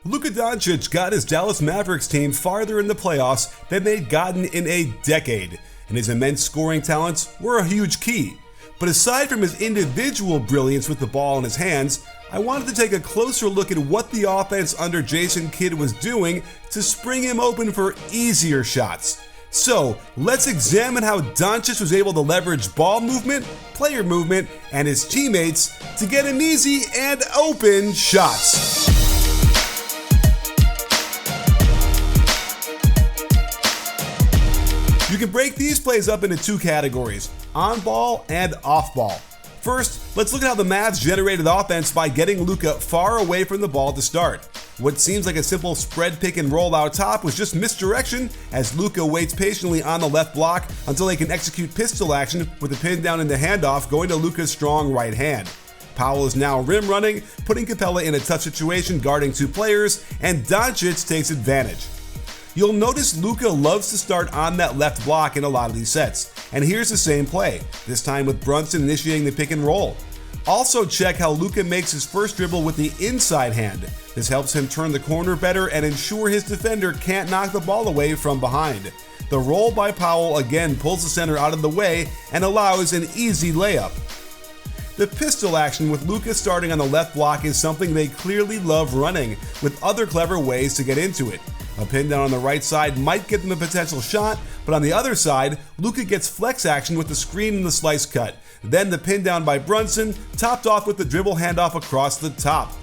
Luka Doncic got his Dallas Mavericks team farther in the playoffs than they'd gotten in a decade, and his immense scoring talents were a huge key. But aside from his individual brilliance with the ball in his hands, I wanted to take a closer look at what the offense under Jason Kidd was doing to spring him open for easier shots. So, let's examine how Doncic was able to leverage ball movement, player movement, and his teammates to get him easy and open shots. You can break these plays up into two categories, on ball and off ball. First, let's look at how the Mavs generated offense by getting Luka far away from the ball to start. What seems like a simple spread pick and roll out top was just misdirection, as Luka waits patiently on the left block until they can execute pistol action with the pin down into handoff going to Luka's strong right hand. Powell is now rim running, putting Capella in a tough situation guarding two players, and Doncic takes advantage. You'll notice Luka loves to start on that left block in a lot of these sets, and here's the same play, this time with Brunson initiating the pick and roll. Also check how Luka makes his first dribble with the inside hand. This helps him turn the corner better and ensure his defender can't knock the ball away from behind. The roll by Powell again pulls the center out of the way and allows an easy layup. The pistol action with Luka starting on the left block is something they clearly love running, with other clever ways to get into it. A pin down on the right side might get them a potential shot, but on the other side, Luka gets flex action with the screen and the slice cut. Then the pin down by Brunson, topped off with the dribble handoff across the top.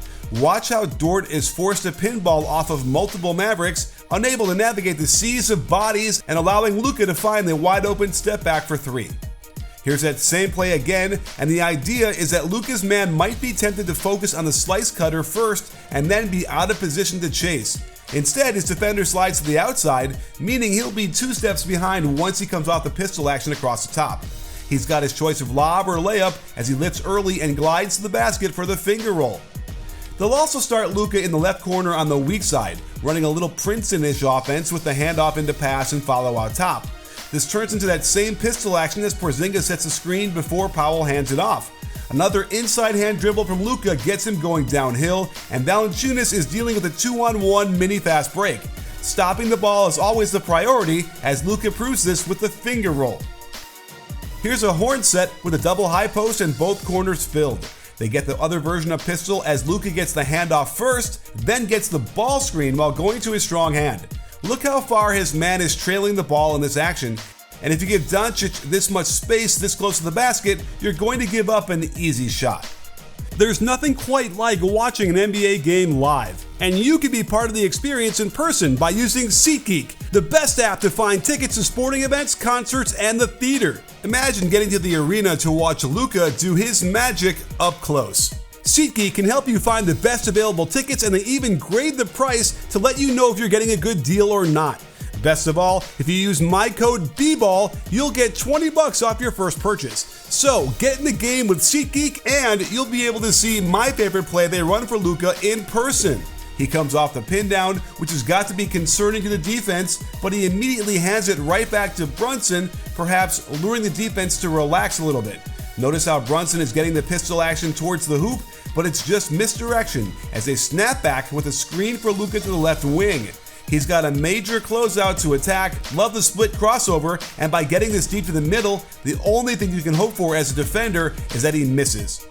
Watch how Dort is forced to pinball off of multiple Mavericks, unable to navigate the seas of bodies and allowing Luka to find the wide open step back for three. Here's that same play again, and the idea is that Luka's man might be tempted to focus on the slice cutter first and then be out of position to chase. Instead, his defender slides to the outside, meaning he'll be two steps behind once he comes off the pistol action across the top. He's got his choice of lob or layup as he lifts early and glides to the basket for the finger roll. They'll also start Luka in the left corner on the weak side, running a little Princeton-ish offense with the handoff into pass and follow out top. This turns into that same pistol action as Porzingis sets a screen before Powell hands it off. Another inside hand dribble from Luka gets him going downhill, and Valanciunas is dealing with a 2-on-1 mini fast break. Stopping the ball is always the priority, as Luka proves this with the finger roll. Here's a horn set with a double high post and both corners filled. They get the other version of pistol as Luka gets the handoff first, then gets the ball screen while going to his strong hand. Look how far his man is trailing the ball in this action. And if you give Doncic this much space this close to the basket, you're going to give up an easy shot. There's nothing quite like watching an NBA game live, and you can be part of the experience in person by using SeatGeek, the best app to find tickets to sporting events, concerts, and the theater. Imagine getting to the arena to watch Luka do his magic up close. SeatGeek can help you find the best available tickets, and they even grade the price to let you know if you're getting a good deal or not. Best of all, if you use my code BBALL, you'll get $20 off your first purchase. So get in the game with SeatGeek and you'll be able to see my favorite play they run for Luka in person. He comes off the pin down, which has got to be concerning to the defense, but he immediately hands it right back to Brunson, perhaps luring the defense to relax a little bit. Notice how Brunson is getting the pistol action towards the hoop, but it's just misdirection as they snap back with a screen for Luka to the left wing. He's got a major closeout to attack, love the split crossover, and by getting this deep to the middle, the only thing you can hope for as a defender is that he misses.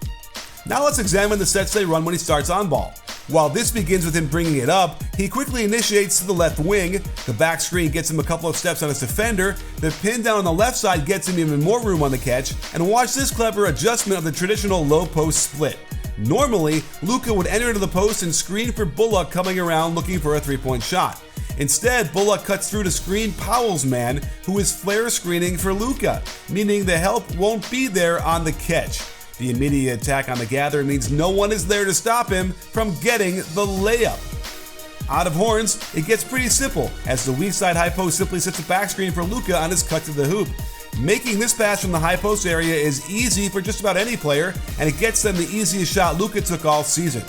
Now let's examine the sets they run when he starts on ball. While this begins with him bringing it up, he quickly initiates to the left wing, the back screen gets him a couple of steps on his defender, the pin down on the left side gets him even more room on the catch, and watch this clever adjustment of the traditional low post split. Normally, Luka would enter into the post and screen for Bullock coming around looking for a three-point shot. Instead, Bullock cuts through to screen Powell's man, who is flare screening for Luka, meaning the help won't be there on the catch. The immediate attack on the gather means no one is there to stop him from getting the layup. Out of horns, it gets pretty simple, as the weak side high post simply sets a back screen for Luka on his cut to the hoop. Making this pass from the high post area is easy for just about any player, and it gets them the easiest shot Luka took all season.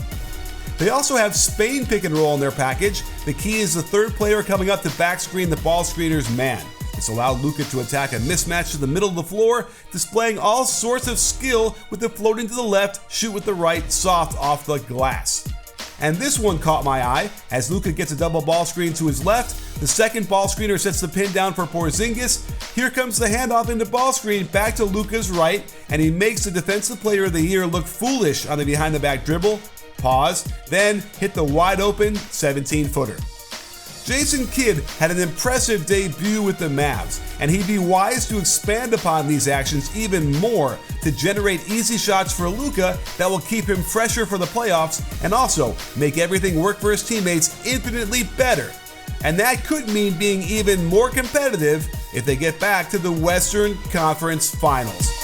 They also have Spain pick and roll in their package. The key is the third player coming up to back screen the ball screener's man. This allowed Luka to attack a mismatch to the middle of the floor, displaying all sorts of skill with the floating to the left, shoot with the right, soft off the glass. And this one caught my eye as Luka gets a double ball screen to his left. The second ball screener sets the pin down for Porzingis. Here comes the handoff into ball screen back to Luka's right, and he makes the Defensive Player of the Year look foolish on the behind-the-back dribble. Pause, then hit the wide-open 17-footer. Jason Kidd had an impressive debut with the Mavs, and he'd be wise to expand upon these actions even more to generate easy shots for Luka that will keep him fresher for the playoffs and also make everything work for his teammates infinitely better. And that could mean being even more competitive if they get back to the Western Conference Finals.